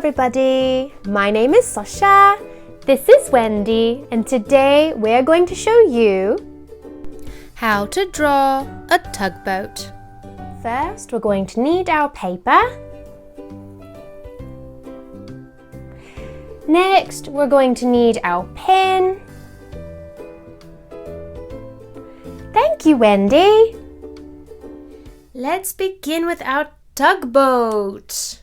everybody, my name is Sasha, this is Wendy, and today we're going to show you how to draw a tugboat. First, we're going to need our paper. Next, we're going to need our pen. Thank you, Wendy. Let's begin with our tugboat.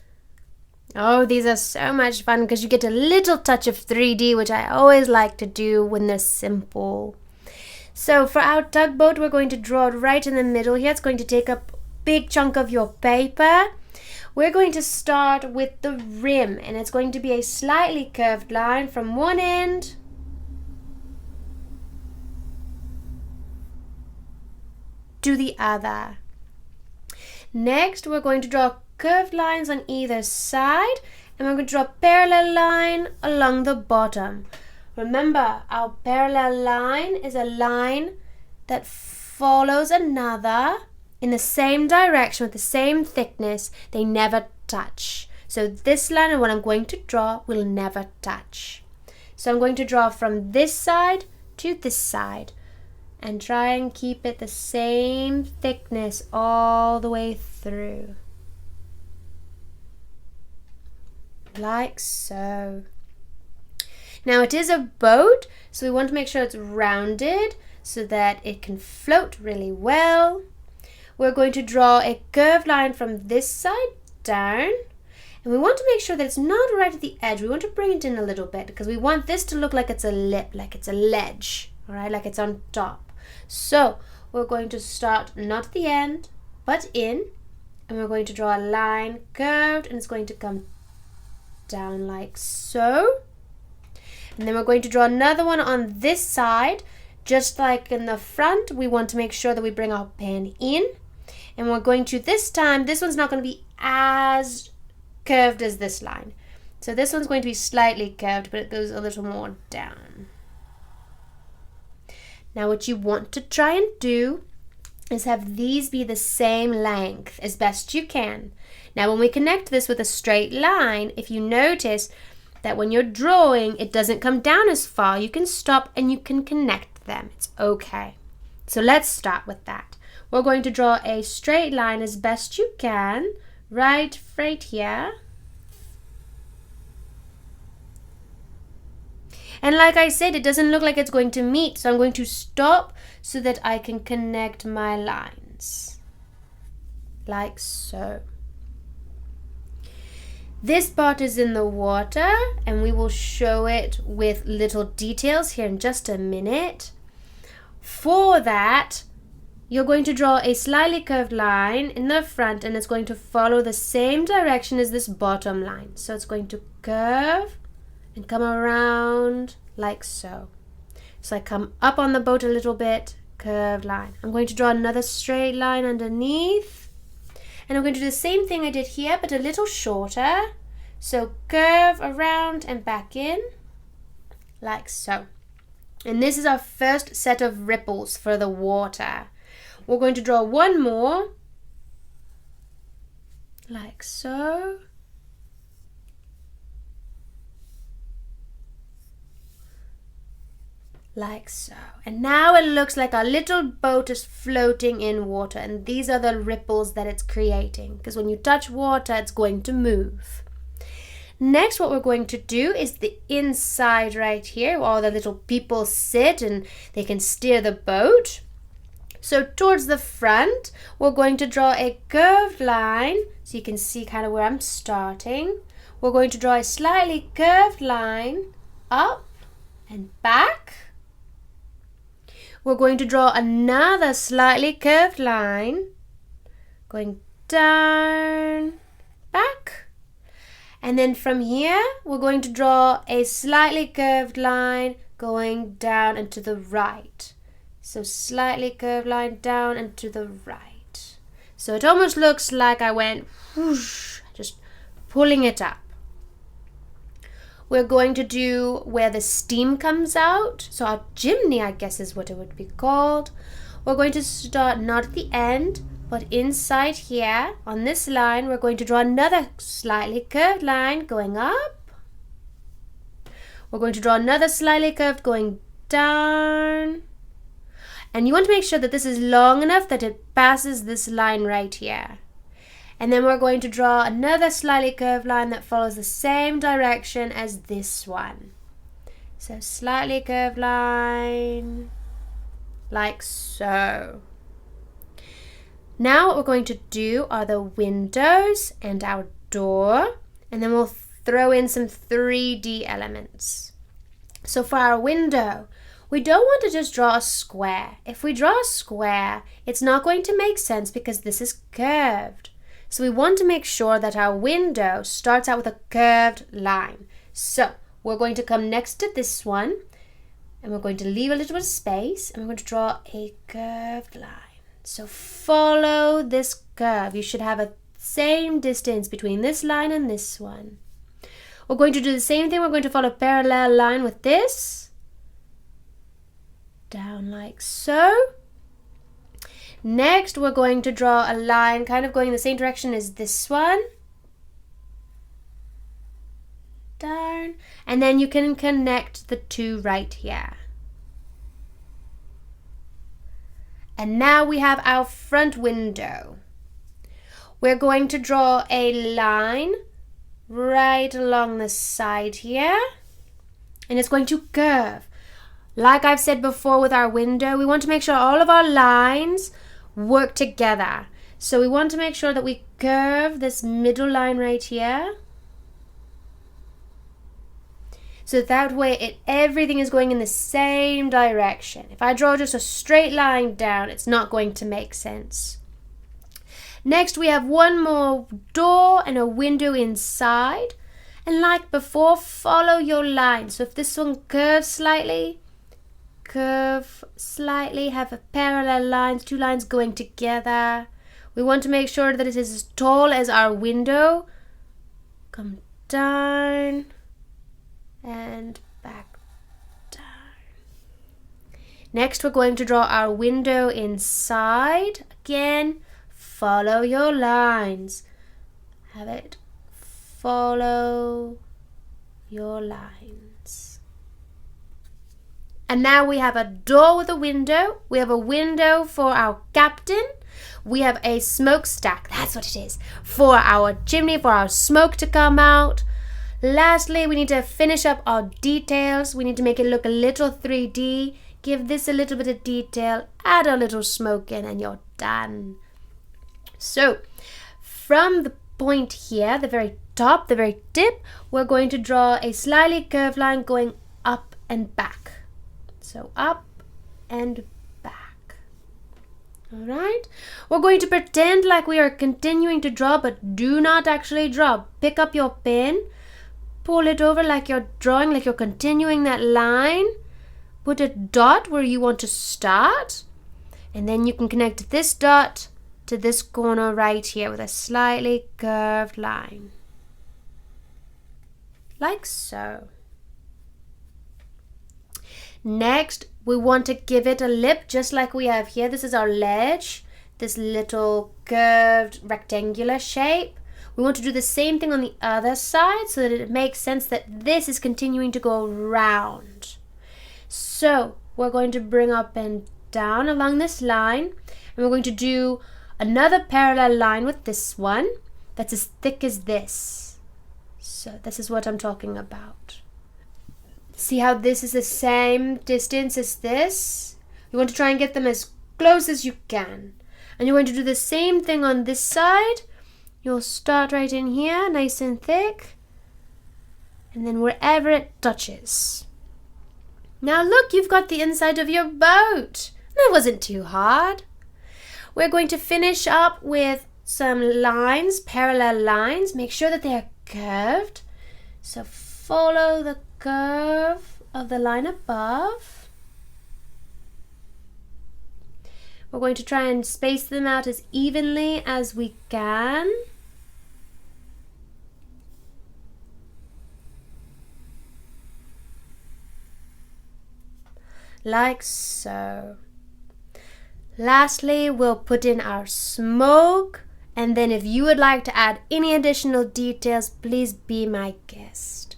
Oh, these are so much fun because you get a little touch of 3D, which I always like to do when they're simple. So for our tugboat, we're going to draw it right in the middle here. It's going to take up a big chunk of your paper. We're going to start with the rim, and it's going to be a slightly curved line from one end to the other. Next, we're going to draw curved lines on either side, and we're going to draw a parallel line along the bottom. Remember, our parallel line is a line that follows another in the same direction with the same thickness. They never touch. So this line and what I'm going to draw will never touch. So I'm going to draw from this side to this side and try and keep it the same thickness all the way through. Like so. Now it is a boat, so we want to make sure it's rounded so that it can float really well. We're going to draw a curved line from this side down, and we want to make sure that it's not right at the edge. We want to bring it in a little bit because we want this to look like it's a lip, like it's a ledge, all right, like it's on top. So we're going to start not at the end, but in, and we're going to draw a line curved, and it's going to come down like so. And then we're going to draw another one on this side. Just like in the front, we want to make sure that we bring our pen in, and we're going to, this time, this one's not going to be as curved as this line. So this one's going to be slightly curved, but it goes a little more down. Now what you want to try and do is have these be the same length as best you can. Now when we connect this with a straight line, if you notice that when you're drawing, it doesn't come down as far, you can stop and you can connect them. It's okay. So let's start with that. We're going to draw a straight line as best you can, right here. And like I said, it doesn't look like it's going to meet, so I'm going to stop so that I can connect my lines. Like so. This part is in the water, and we will show it with little details here in just a minute. For that, you're going to draw a slightly curved line in the front, and it's going to follow the same direction as this bottom line. So it's going to curve and come around like so. So I come up on the boat a little bit, curved line. I'm going to draw another straight line underneath, and I'm going to do the same thing I did here, but a little shorter. So curve around and back in, like so. And this is our first set of ripples for the water. We're going to draw one more, like so. Like so. And now it looks like our little boat is floating in water, and these are the ripples that it's creating, because when you touch water, it's going to move. Next, what we're going to do is the inside right here, where all the little people sit and they can steer the boat. So towards the front, we're going to draw a curved line, so you can see kind of where I'm starting. We're going to draw a slightly curved line up and back. We're going to draw another slightly curved line going down, back. And then from here, we're going to draw a slightly curved line going down and to the right. So slightly curved line down and to the right. So it almost looks like I went whoosh, just pulling it up. We're going to do where the steam comes out. So our chimney, I guess, is what it would be called. We're going to start not at the end, But inside here, on this line, we're going to draw another slightly curved line going up. We're going to draw another slightly curved going down. And you want to make sure that this is long enough that it passes this line right here. And then we're going to draw another slightly curved line that follows the same direction as this one. So slightly curved line, like so. Now what we're going to do are the windows and our door, and then we'll throw in some 3D elements. So for our window, we don't want to just draw a square. If we draw a square, it's not going to make sense because this is curved. So we want to make sure that our window starts out with a curved line. So we're going to come next to this one, and we're going to leave a little bit of space, and we're going to draw a curved line. So follow this curve. You should have a same distance between this line and this one. We're going to do the same thing. We're going to follow a parallel line with this. Down like so. Next, we're going to draw a line kind of going the same direction as this one. Down. And then you can connect the two right here. And now we have our front window. We're going to draw a line right along the side here. And it's going to curve. Like I've said before with our window, we want to make sure all of our lines work together. So we want to make sure that we curve this middle line right here. So that way everything is going in the same direction. If I draw just a straight line down, it's not going to make sense. Next, we have one more door and a window inside. And like before, follow your line. So if this one curves slightly, curve slightly, have a parallel lines, two lines going together. We want to make sure that it is as tall as our window. Come down. And back down. Next, we're going to draw our window inside. Again, follow your lines. Have it follow your lines. And now we have a door with a window. We have a window for our captain. We have a smokestack, that's what it is, for our chimney, for our smoke to come out. Lastly, we need to finish up our details. We need to make it look a little 3D. Give this a little bit of detail. Add a little smoke in and you're done. So, from the point here, the very top, the very tip, we're going to draw a slightly curved line going up and back. So, up and back. Alright? We're going to pretend like we are continuing to draw, but do not actually draw. Pick up your pen. Pull it over like you're drawing, like you're continuing that line. Put a dot where you want to start. And then you can connect this dot to this corner right here with a slightly curved line. Like so. Next, we want to give it a lip just like we have here. This is our ledge, this little curved rectangular shape. We want to do the same thing on the other side so that it makes sense that this is continuing to go round. So we're going to bring up and down along this line, and we're going to do another parallel line with this one that's as thick as this. So this is what I'm talking about. See how this is the same distance as this? You want to try and get them as close as you can. And you're going to do the same thing on this side. You'll start right in here, nice and thick, and then wherever it touches. Now look, you've got the inside of your boat. That wasn't too hard. We're going to finish up with some lines, parallel lines. Make sure that they are curved. So follow the curve of the line above. We're going to try and space them out as evenly as we can. Like so. Lastly, we'll put in our smoke, and then if you would like to add any additional details, please be my guest.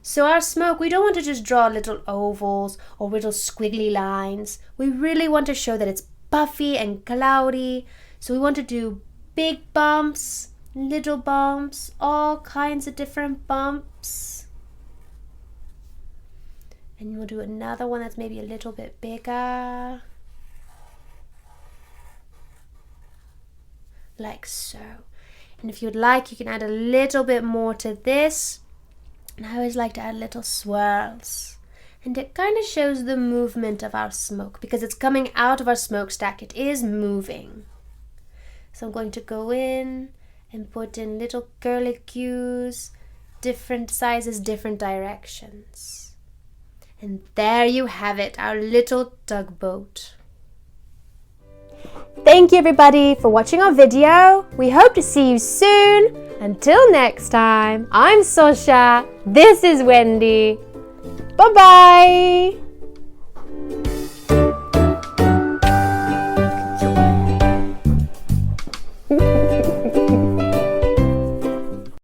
So our smoke, we don't want to just draw little ovals or little squiggly lines. We really want to show that it's puffy and cloudy. So we want to do big bumps, little bumps, all kinds of different bumps. And we'll do another one that's maybe a little bit bigger. Like so. And if you'd like, you can add a little bit more to this. And I always like to add little swirls. And it kind of shows the movement of our smoke because it's coming out of our smokestack. It is moving. So I'm going to go in and put in little curlicues, different sizes, different directions. And there you have it, our little tugboat. Thank you everybody for watching our video. We hope to see you soon. Until next time, I'm Sasha. This is Wendy. Bye-bye.